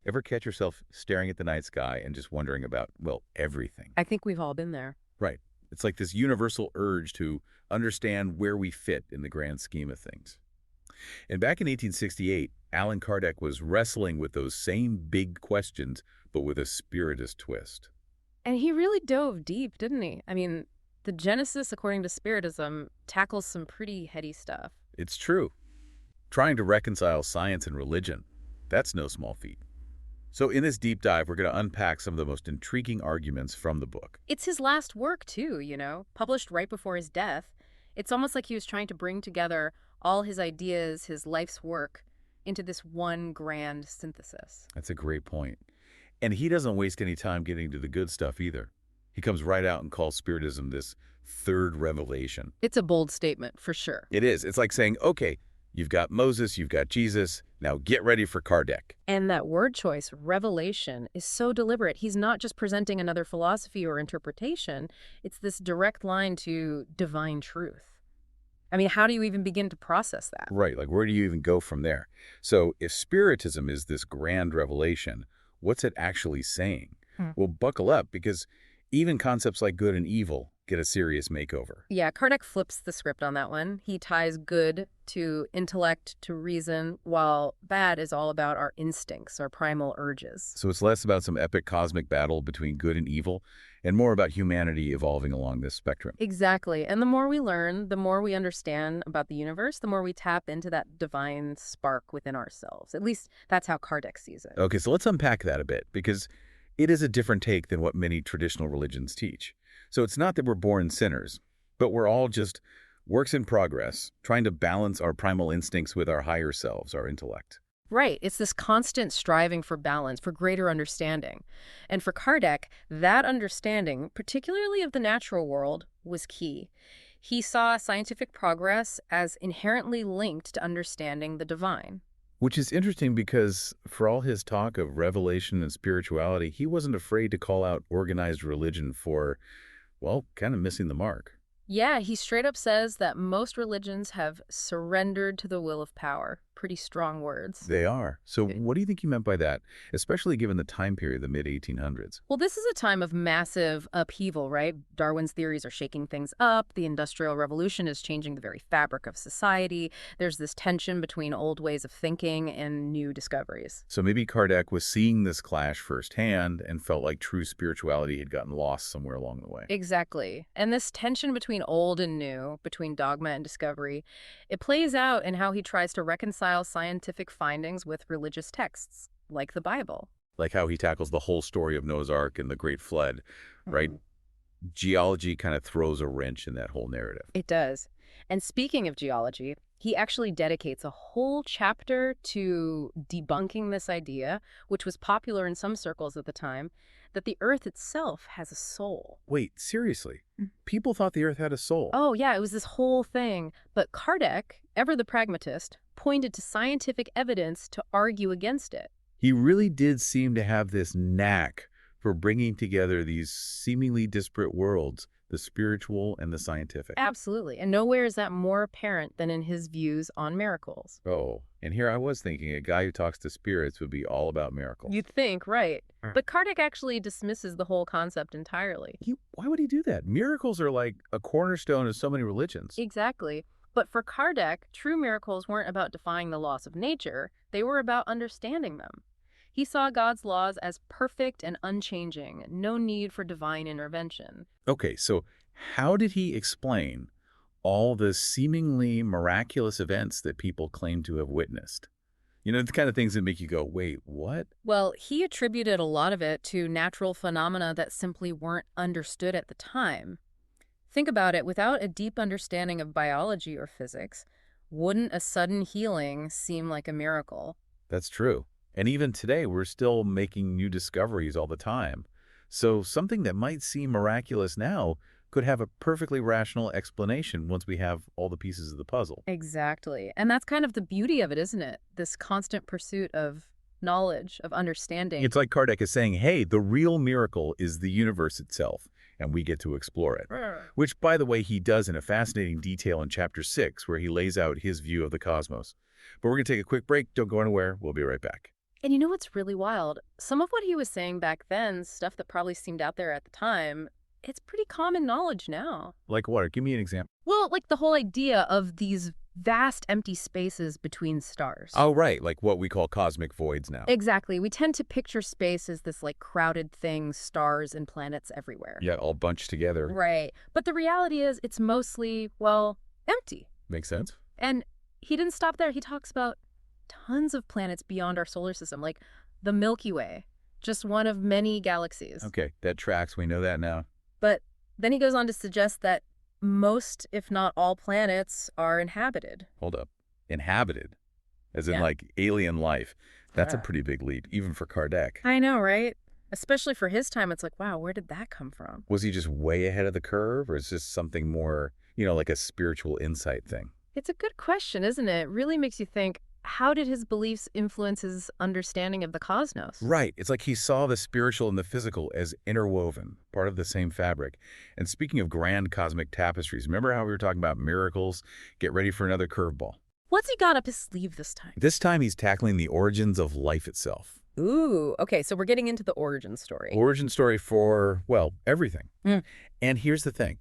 Ever catch yourself staring at the night sky and just wondering about, well, everything? I think we've all been there. Right. It's like this universal urge to understand where we fit in the grand scheme of things. And back in 1868, Allan Kardec was wrestling with those same big questions, but with a spiritist twist. And he really dove deep, didn't he? I mean, the Genesis, according to Spiritism, tackles some pretty heady stuff. It's true. Trying to reconcile science and religion, that's no small feat. So in this deep dive, we're going to unpack some of the most intriguing arguments from the book. It's his last work, too, published right before his death. It's almost like he was trying to bring together all his ideas, his life's work, into this one grand synthesis. That's a great point. And he doesn't waste any time getting to the good stuff either. He comes right out and calls Spiritism this third revelation. It's a bold statement, for sure. It is. It's like saying, okay, you've got Moses, you've got Jesus, now get ready for Kardec. And that word choice, revelation, is so deliberate. He's not just presenting another philosophy or interpretation. It's this direct line to divine truth. I mean, how do you even begin to process that? Right, like where do you even go from there? So if Spiritism is this grand revelation, what's it actually saying? Well, buckle up, because even concepts like good and evil get a serious makeover. Yeah, Kardec flips the script on that one. He ties good to intellect, to reason, while bad is all about our instincts, our primal urges. So it's less about some epic cosmic battle between good and evil, and more about humanity evolving along this spectrum. Exactly. And the more we learn, the more we understand about the universe, the more we tap into that divine spark within ourselves. At least that's how Kardec sees it. Okay, so let's unpack that a bit, because it is a different take than what many traditional religions teach. So it's not that we're born sinners, but we're all just works in progress, trying to balance our primal instincts with our higher selves, our intellect. Right. It's this constant striving for balance, for greater understanding. And for Kardec, that understanding, particularly of the natural world, was key. He saw scientific progress as inherently linked to understanding the divine. Which is interesting because for all his talk of revelation and spirituality, he wasn't afraid to call out organized religion for, well, kind of missing the mark. Yeah, he straight up says that most religions have surrendered to the will of power. Pretty strong words. They are. So what do you think he meant by that, especially given the time period, the mid-1800s? Well, this is a time of massive upheaval, right? Darwin's theories are shaking things up. The Industrial Revolution is changing the very fabric of society. There's this tension between old ways of thinking and new discoveries. So maybe Kardec was seeing this clash firsthand and felt like true spirituality had gotten lost somewhere along the way. Exactly. And this tension between old and new, between dogma and discovery, it plays out in how he tries to reconcile scientific findings with religious texts, like the Bible. Like how he tackles the whole story of Noah's Ark and the Great Flood, right? Geology kind of throws a wrench in that whole narrative. It does. And speaking of geology, he actually dedicates a whole chapter to debunking this idea, which was popular in some circles at the time, that the Earth itself has a soul. Wait, seriously? People thought the Earth had a soul? Oh, yeah, it was this whole thing. But Kardec, ever the pragmatist, pointed to scientific evidence to argue against it. He really did seem to have this knack for bringing together these seemingly disparate worlds, the spiritual and the scientific. Absolutely. And nowhere is that more apparent than in his views on miracles. Oh, and here I was thinking a guy who talks to spirits would be all about miracles. You'd think, right. But Kardec actually dismisses the whole concept entirely. Why would he do that? Miracles are like a cornerstone of so many religions. Exactly. But for Kardec, true miracles weren't about defying the laws of nature. They were about understanding them. He saw God's laws as perfect and unchanging, no need for divine intervention. Okay, so how did he explain all the seemingly miraculous events that people claim to have witnessed? You know, the kind of things that make you go, wait, what? Well, he attributed a lot of it to natural phenomena that simply weren't understood at the time. Think about it, without a deep understanding of biology or physics, wouldn't a sudden healing seem like a miracle? That's true. And even today, we're still making new discoveries all the time. So something that might seem miraculous now could have a perfectly rational explanation once we have all the pieces of the puzzle. Exactly. And that's kind of the beauty of it, isn't it? This constant pursuit of knowledge, of understanding. It's like Kardec is saying, hey, the real miracle is the universe itself, and we get to explore it. Which, by the way, he does in a fascinating detail in Chapter 6, where he lays out his view of the cosmos. But we're going to take a quick break. Don't go anywhere. We'll be right back. And you know what's really wild? Some of what he was saying back then, stuff that probably seemed out there at the time, it's pretty common knowledge now. Like what? Give me an example. Well, like the whole idea of these vast empty spaces between stars. Oh, right, like what we call cosmic voids now. Exactly. We tend to picture space as this like crowded thing, stars and planets everywhere. Yeah, all bunched together. Right. But the reality is it's mostly, well, empty. Makes sense. And he didn't stop there. He talks about tons of planets beyond our solar system, like the Milky Way, just one of many galaxies. Okay, that tracks. We know that now. But then he goes on to suggest that most, if not all, planets are inhabited. Hold up. Inhabited, as in Yeah. like alien life. That's a Ah. pretty big leap, even for Kardec. I know, right? Especially for his time, it's like, wow, where did that come from? Was he just way ahead of the curve, or is this something more, like a spiritual insight thing? It's a good question, isn't it? It really makes you think, how did his beliefs influence his understanding of the cosmos? Right. It's like he saw the spiritual and the physical as interwoven, part of the same fabric. And speaking of grand cosmic tapestries, remember how we were talking about miracles? Get ready for another curveball. What's he got up his sleeve this time? This time he's tackling the origins of life itself. Ooh, okay, so we're getting into the origin story. Origin story for, well, everything. Mm. And here's the thing.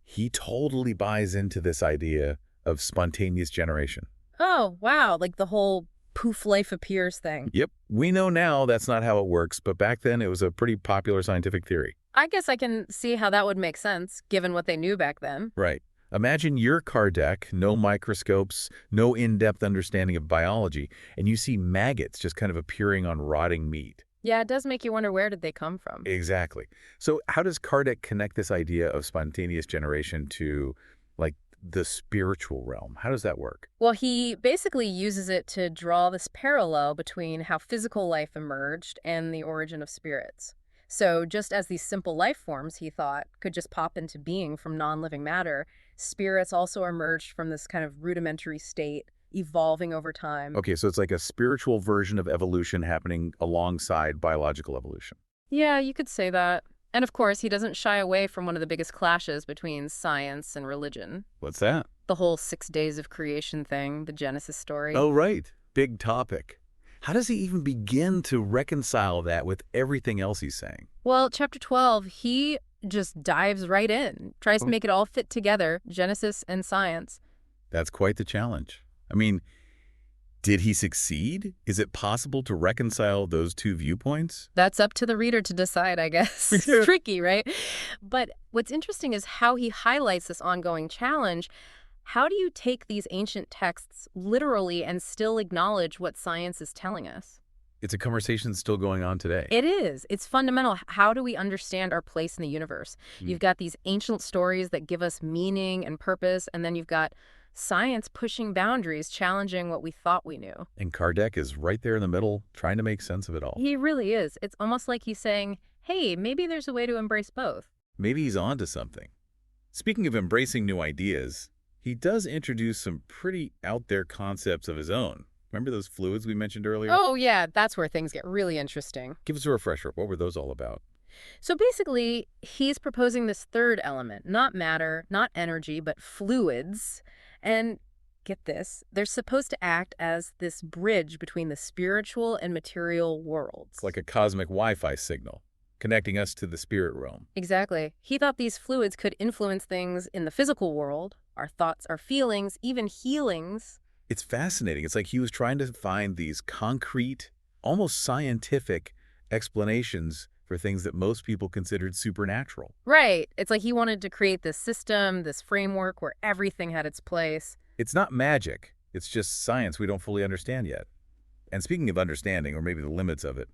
He totally buys into this idea of spontaneous generation. Oh, wow, like the whole poof life appears thing. Yep. We know now that's not how it works, but back then it was a pretty popular scientific theory. I guess I can see how that would make sense, given what they knew back then. Right. Imagine you're Kardec, no microscopes, no in-depth understanding of biology, and you see maggots just kind of appearing on rotting meat. Yeah, it does make you wonder, where did they come from? Exactly. So how does Kardec connect this idea of spontaneous generation to, like, the spiritual realm? How does that work? Well, he basically uses it to draw this parallel between how physical life emerged and the origin of spirits. So just as these simple life forms, he thought, could just pop into being from non-living matter, spirits also emerged from this kind of rudimentary state, evolving over time. Okay, so it's like a spiritual version of evolution happening alongside biological evolution. Yeah, you could say that. And of course, he doesn't shy away from one of the biggest clashes between science and religion. What's that? The whole 6 days of creation thing, the Genesis story. Oh, right. Big topic. How does he even begin to reconcile that with everything else he's saying? Well, chapter 12, he just dives right in, tries to make it all fit together, Genesis and science. That's quite the challenge. I mean, did he succeed? Is it possible to reconcile those two viewpoints? That's up to the reader to decide, I guess. It's tricky, right? But what's interesting is how he highlights this ongoing challenge. How do you take these ancient texts literally and still acknowledge what science is telling us? It's a conversation still going on today. It is. It's fundamental. How do we understand our place in the universe? You've got these ancient stories that give us meaning and purpose, and then you've got science pushing boundaries, challenging what we thought we knew. And Kardec is right there in the middle, trying to make sense of it all. He really is. It's almost like he's saying, hey, maybe there's a way to embrace both. Maybe he's on to something. Speaking of embracing new ideas, he does introduce some pretty out-there concepts of his own. Remember those fluids we mentioned earlier? Oh, yeah, that's where things get really interesting. Give us a refresher. What were those all about? So basically, he's proposing this third element, not matter, not energy, but fluids. And get this, they're supposed to act as this bridge between the spiritual and material worlds. It's like a cosmic Wi-Fi signal, connecting us to the spirit realm. Exactly. He thought these fluids could influence things in the physical world, our thoughts, our feelings, even healings. It's fascinating. It's like he was trying to find these concrete, almost scientific explanations for things that most people considered supernatural. Right. It's like he wanted to create this system, this framework where everything had its place. It's not magic. It's just science we don't fully understand yet. And speaking of understanding, or maybe the limits of it,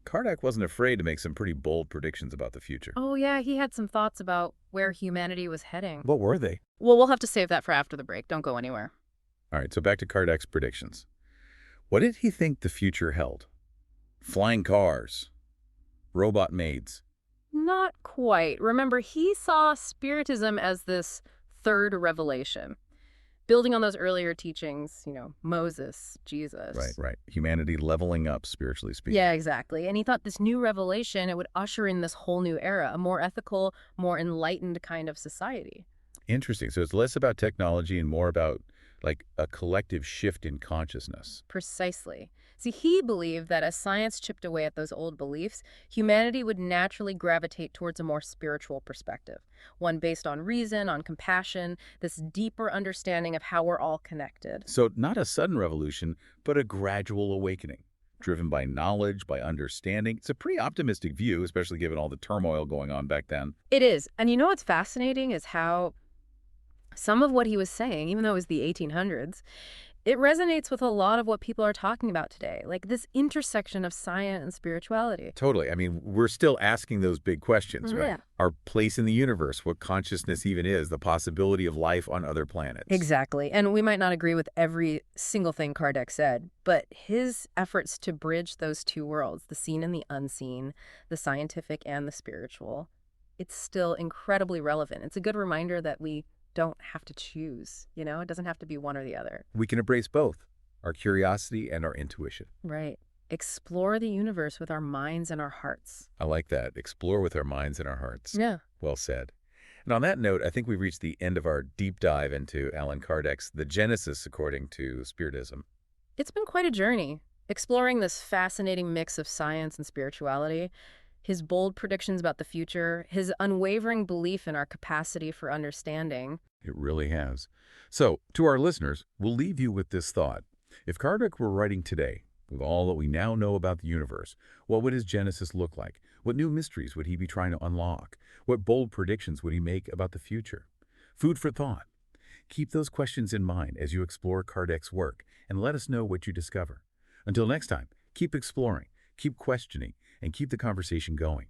Kardec wasn't afraid to make some pretty bold predictions about the future. Oh, yeah, he had some thoughts about where humanity was heading. What were they? Well, we'll have to save that for after the break. Don't go anywhere. All right, so back to Kardec's predictions. What did he think the future held? Flying cars, robot maids. Not quite. Remember, he saw Spiritism as this third revelation. Building on those earlier teachings, Moses, Jesus. Right. Humanity leveling up, spiritually speaking. Yeah, exactly. And he thought this new revelation, it would usher in this whole new era, a more ethical, more enlightened kind of society. Interesting. So it's less about technology and more about, like, a collective shift in consciousness. Precisely. See, he believed that as science chipped away at those old beliefs, humanity would naturally gravitate towards a more spiritual perspective, one based on reason, on compassion, this deeper understanding of how we're all connected. So not a sudden revolution, but a gradual awakening, driven by knowledge, by understanding. It's a pretty optimistic view, especially given all the turmoil going on back then. It is. And you know what's fascinating is how some of what he was saying, even though it was the 1800s, it resonates with a lot of what people are talking about today, like this intersection of science and spirituality. Totally. I mean, we're still asking those big questions, right? Yeah. Our place in the universe, what consciousness even is, the possibility of life on other planets. Exactly. And we might not agree with every single thing Kardec said, but his efforts to bridge those two worlds, the seen and the unseen, the scientific and the spiritual, it's still incredibly relevant. It's a good reminder that we don't have to choose, It doesn't have to be one or the other. We can embrace both, our curiosity and our intuition. Right. Explore the universe with our minds and our hearts. I like that. Explore with our minds and our hearts. Yeah. Well said. And on that note, I think we've reached the end of our deep dive into Allan Kardec's The Genesis according to Spiritism. It's been quite a journey, exploring this fascinating mix of science and spirituality, his bold predictions about the future, his unwavering belief in our capacity for understanding. It really has. So, to our listeners, we'll leave you with this thought. If Kardec were writing today, with all that we now know about the universe, what would his Genesis look like? What new mysteries would he be trying to unlock? What bold predictions would he make about the future? Food for thought. Keep those questions in mind as you explore Kardec's work, and let us know what you discover. Until next time, keep exploring, keep questioning, and keep the conversation going.